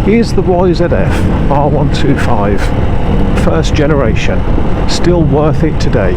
Is the YZF R125 first generation still worth it today?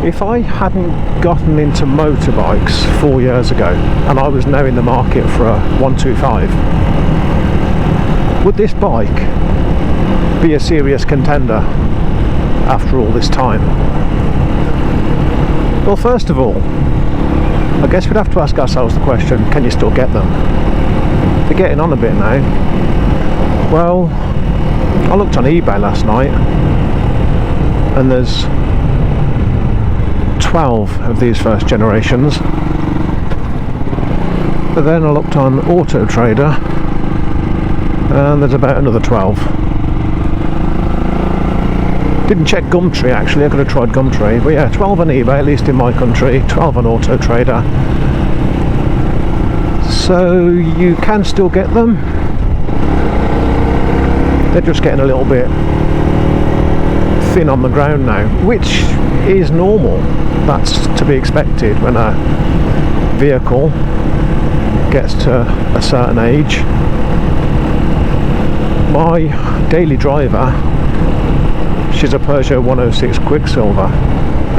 If I hadn't gotten into motorbikes 4 years ago and I was now in the market for a 125, would this bike be a serious contender after all this time? Well, first of all, I guess we'd have to ask ourselves the question, can you still get them? They're getting on a bit now. Well, I looked on eBay last night and there's 12 of these first generations, but then I looked on Auto Trader and there's about another 12. Didn't check Gumtree actually, I could have tried Gumtree, but yeah, 12 on eBay, at least in my country, 12 on Auto Trader. So you can still get them, they're just getting a little bit thin on the ground now, which is normal. That's to be expected when a vehicle gets to a certain age. My daily driver, she's a Peugeot 106 Quicksilver,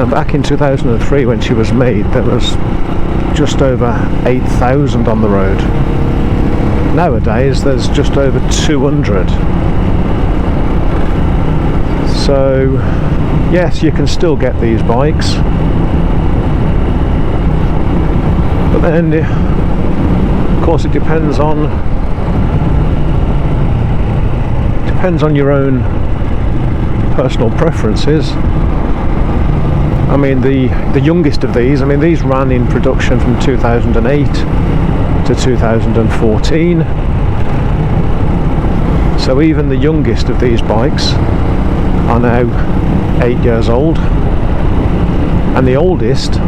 and back in 2003 when she was made there was just over 8,000 on the road. Nowadays there's just over 200. So yes, you can still get these bikes, but then of course it depends on your own personal preferences. I mean the youngest of these, I mean these ran in production from 2008 to 2014, so even the youngest of these bikes are now 8 years old, and the oldest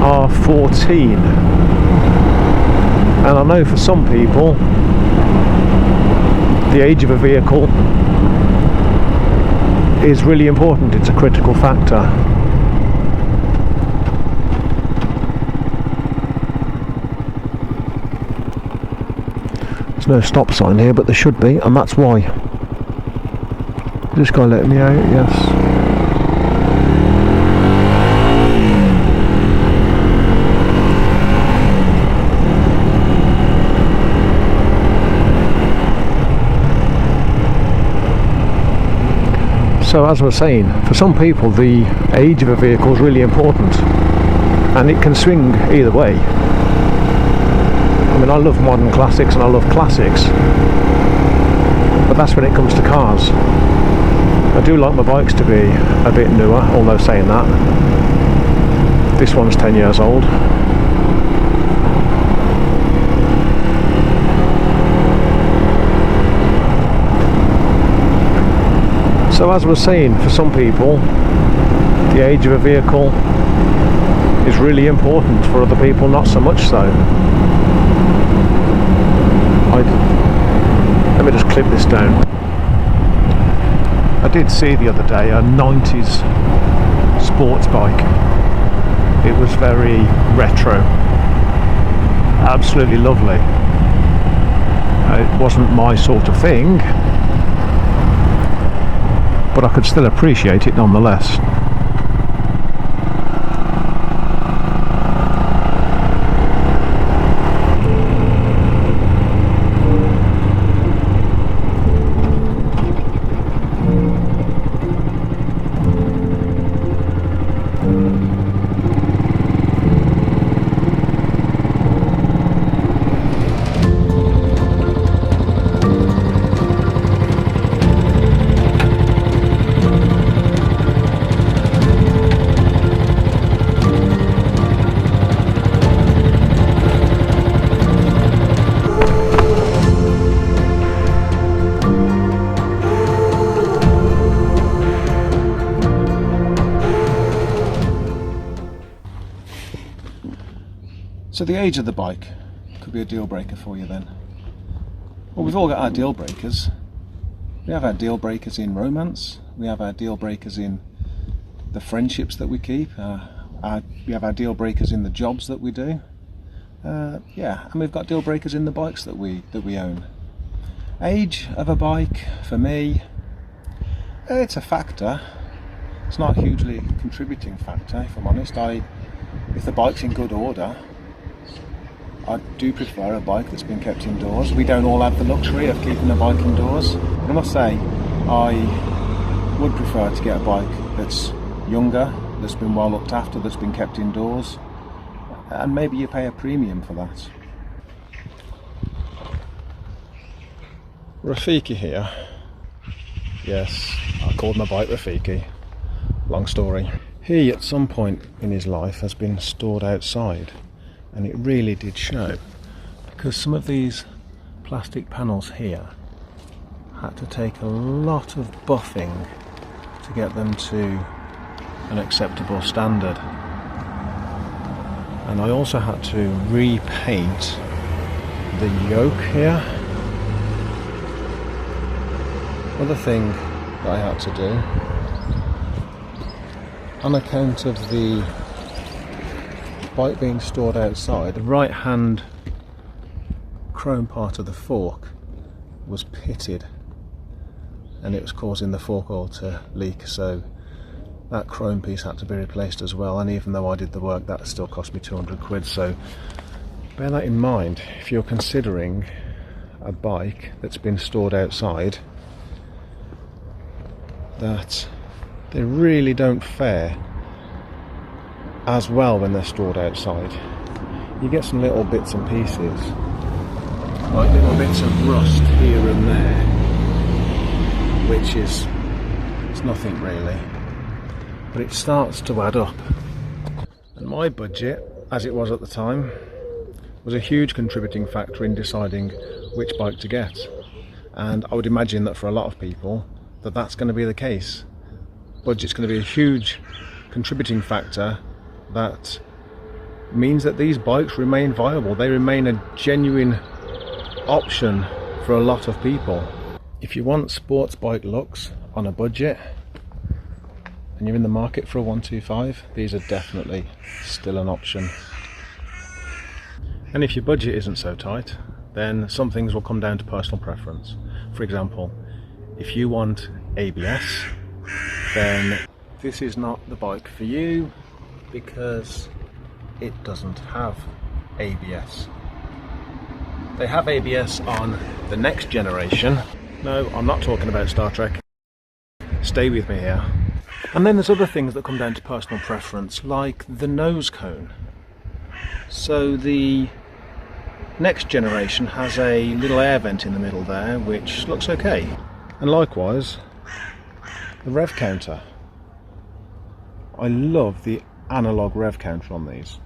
are 14. And I know for some people the age of a vehicle is really important, it's a critical factor. There's no stop sign here, but there should be, and that's why. This guy let me out, yes. So as I was saying, for some people the age of a vehicle is really important, and it can swing either way. I mean, I love modern classics and I love classics, but that's when it comes to cars. I do like my bikes to be a bit newer, although saying that, this one's 10 years old. So as I was saying, for some people the age of a vehicle is really important, for other people not so much so. Let me just clip this down. I did see the other day a 90s sports bike. It was very retro, absolutely lovely. It wasn't my sort of thing, but I could still appreciate it nonetheless. So the age of the bike could be a deal breaker for you then. Well, we've all got our deal breakers. We have our deal breakers in romance, we have our deal breakers in the friendships that we keep, we have our deal breakers in the jobs that we do. Yeah, and we've got deal breakers in the bikes that we own. Age of a bike, for me, it's a factor. It's not a hugely contributing factor, if I'm honest. If the bike's in good order, I do prefer a bike that's been kept indoors. We don't all have the luxury of keeping a bike indoors. I must say, I would prefer to get a bike that's younger, that's been well looked after, that's been kept indoors, and maybe you pay a premium for that. Rafiki here. Yes, I called my bike Rafiki. Long story. He, at some point in his life, has been stored outside, and it really did show, because some of these plastic panels here had to take a lot of buffing to get them to an acceptable standard. And I also had to repaint the yoke here. Another thing that I had to do, on account of the bike being stored outside, the right hand chrome part of the fork was pitted and it was causing the fork oil to leak, so that chrome piece had to be replaced as well, and even though I did the work, that still cost me 200 quid. So bear that in mind if you're considering a bike that's been stored outside, that they really don't fare as well when they're stored outside. You get some little bits and pieces, like little bits of rust here and there, which is, it's nothing really, but it starts to add up. And my budget, as it was at the time, was a huge contributing factor in deciding which bike to get. And I would imagine that for a lot of people, that's going to be the case. Budget's going to be a huge contributing factor that means that these bikes remain viable. They remain a genuine option for a lot of people. If you want sports bike looks on a budget and you're in the market for a 125, these are definitely still an option. And if your budget isn't so tight, then some things will come down to personal preference. For example, if you want ABS, then this is not the bike for you because it doesn't have ABS. They have ABS on the next generation. No, I'm not talking about Star Trek. Stay with me here. And then there's other things that come down to personal preference, like the nose cone. So the next generation has a little air vent in the middle there, which looks okay. And likewise, the rev counter. I love the analog rev counter on these.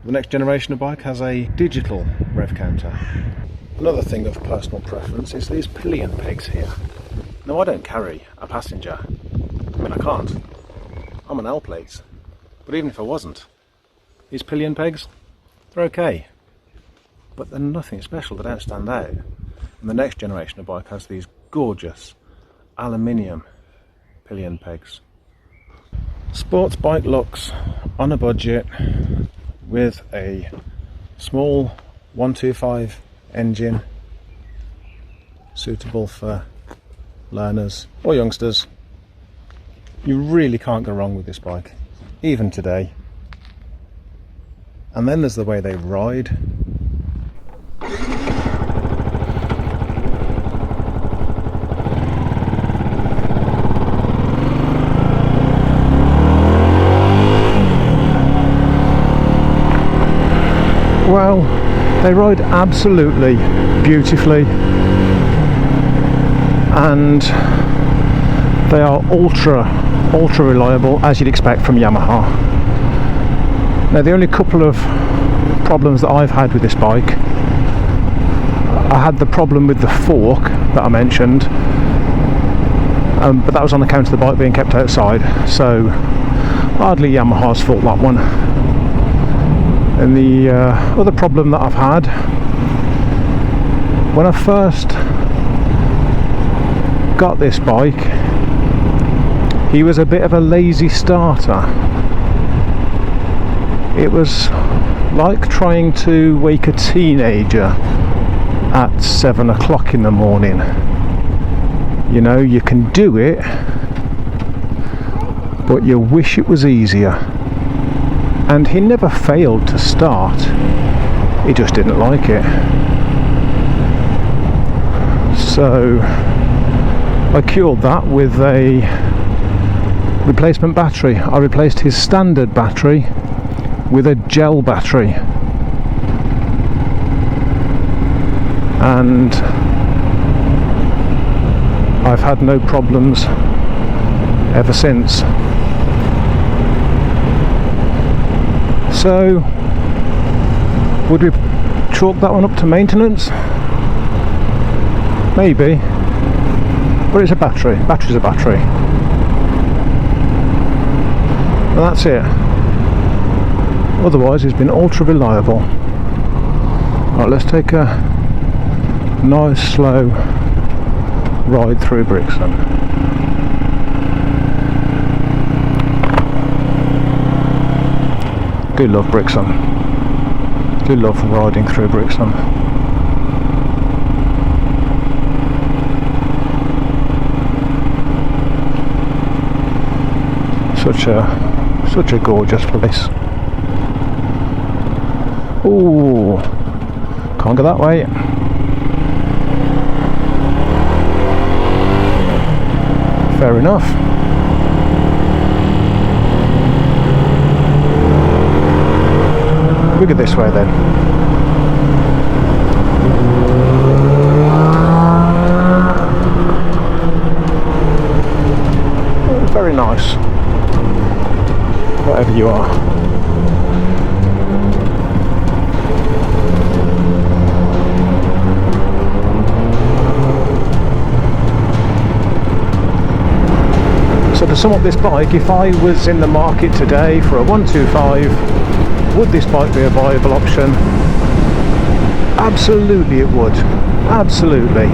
The next generation of bike has a digital rev counter. Another thing of personal preference is these pillion pegs here. Now, I don't carry a passenger. I mean, I can't. I'm an L plate. But even if I wasn't, these pillion pegs, they're okay. But they're nothing special, they don't stand out. And the next generation of bike has these gorgeous aluminium pillion pegs. Sports bike looks on a budget with a small 125 engine, suitable for learners or youngsters. You really can't go wrong with this bike, even today. And then there's the way they ride. Well, they ride absolutely beautifully, and they are ultra reliable, as you'd expect from Yamaha. Now, the only couple of problems that I've had with this bike, I had the problem with the fork that I mentioned, but that was on account of the bike being kept outside, so hardly Yamaha's fault, that one. And the other problem that I've had, when I first got this bike, he was a bit of a lazy starter. It was like trying to wake a teenager at 7 o'clock in the morning. You know, you can do it, but you wish it was easier. And he never failed to start, he just didn't like it. So I cured that with a replacement battery. I replaced his standard battery with a gel battery, and I've had no problems ever since. So would we chalk that one up to maintenance? Maybe, but it's a battery. Battery's a battery, and that's it. Otherwise it's been ultra reliable. Right, let's take a nice slow ride through Brixham. Do love Brixham. Do love riding through Brixham. Such a gorgeous place. Ooh, can't go that way. Fair enough. We'll go this way then. Very nice. Whatever you are. So to sum up this bike, if I was in the market today for a 125, would this bike be a viable option? Absolutely it would. Absolutely.